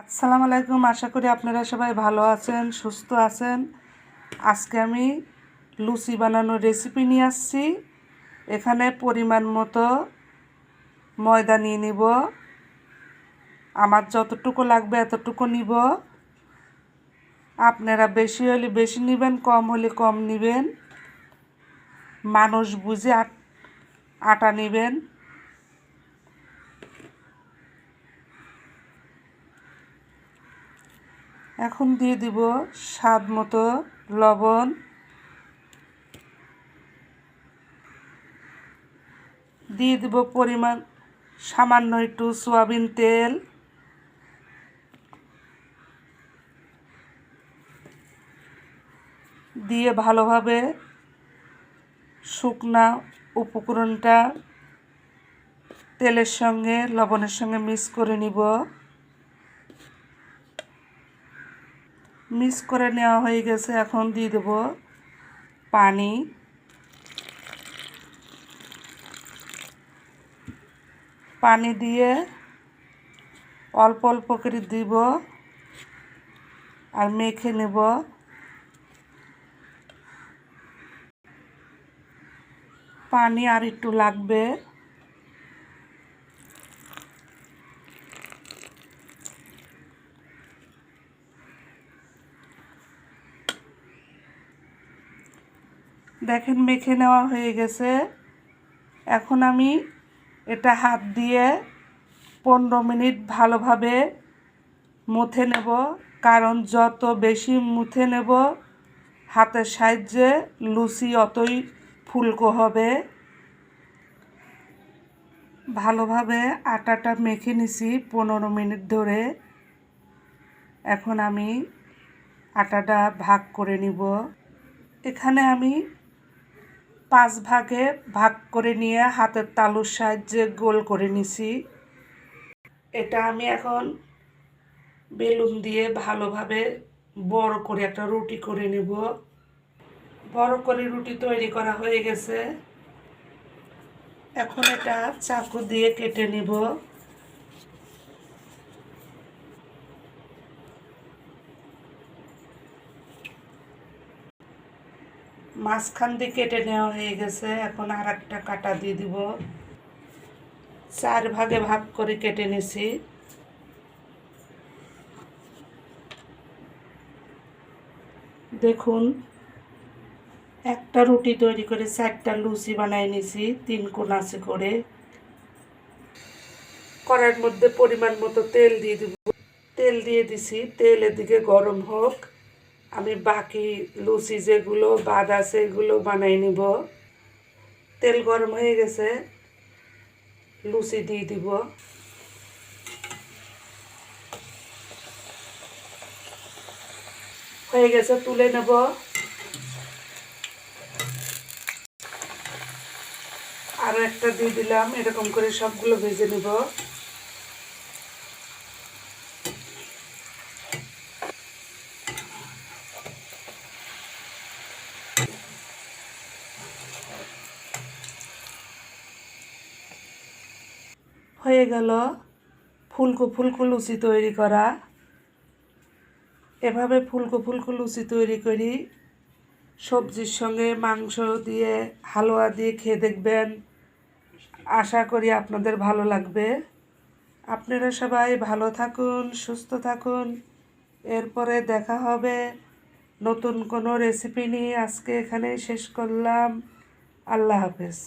আসসালামু আলাইকুম। আশা করি আপনারা সবাই ভালো আছেন, সুস্থ আছেন। আজকে আমি লুচি বানানোর রেসিপি নিয়ে আসছি। এখানে পরিমাণ মতো ময়দা নিয়ে নিব। আমার যতটুকু লাগবে এতটুকু নিব। আপনারা বেশি হলে বেশি নেবেন, কম হলে কম নেবেন। মানুষ বুঝে আটা নেবেন। এখন দিয়ে দিব স্বাদ মতো লবণ, দিয়ে দিব পরিমাণ সামান্য একটু সয়াবিন তেল, দিয়ে ভালোভাবে শুকনা উপকরণটা তেলের সঙ্গে লবণের সঙ্গে মিক্স করে নিব। মিক্স করে নেওয়া হয়ে গেছে। এখন দিয়ে দেব পানি। পানি দিয়ে অল্প অল্প করে দিব আর মেখে নেব। পানি আর একটু লাগবে। দেখেন মেখে নেওয়া হয়ে গেছে। এখন আমি এটা হাত দিয়ে 15 মিনিট ভালোভাবে মুথে নেব, কারণ যত বেশি মুথে নেব হাতের সাহায্যে লুচি অতই ফুলকো হবে। ভালোভাবে আটাটা মেখে নিছি 15 মিনিট ধরে। এখন আমি আটাটা ভাগ করে নিব। এখানে আমি 5 ভাগে ভাগ করে নিয়ে হাতের তালুর সাহায্যে গোল করে নিছি। এটা আমি এখন বেলুন দিয়ে ভালোভাবে বড় করে একটা রুটি করে নেব। বড় করে রুটি তৈরি করা হয়ে গেছে। এখন এটা চাকু দিয়ে কেটে নেব। মাঝখান দিয়ে কেটে নেওয়া হয়ে গেছে। এখন আর একটা কাটা দিয়ে দিব। 4 ভাগে ভাগ করে কেটে নিছি। দেখুন, একটা রুটি তৈরি করে 4টা লুচি বানাই নিছি 3 কোণাচে করে। কড়াইয়ের মধ্যে পরিমাণ মতো তেল দিয়ে দিব। তেল দিয়ে দিছি। তেল এদিকে গরম হোক, আমি বাকি লুচি যেগুলো বাদ আছে এগুলো বানাই নিব। তেল গরম হয়ে গেছে, লুচি দিয়ে দিব। হয়ে গেছে, তুলে নেব। আরও একটা দিয়ে দিলাম। এরকম করে সবগুলো ভেজে নেব। হয়ে গেল ফুলকো ফুলকো লুচি তৈরি করা। এভাবে ফুলকো ফুলকো লুচি তৈরি করি সবজির সঙ্গে, মাংস দিয়ে, হালুয়া দিয়ে খেয়ে দেখবেন। আশা করি আপনাদের ভালো লাগবে। আপনারা সবাই ভালো থাকুন, সুস্থ থাকুন। এরপরে দেখা হবে নতুন কোনো রেসিপি নিয়ে। আজকে এখানেই শেষ করলাম। আল্লাহ হাফেজ।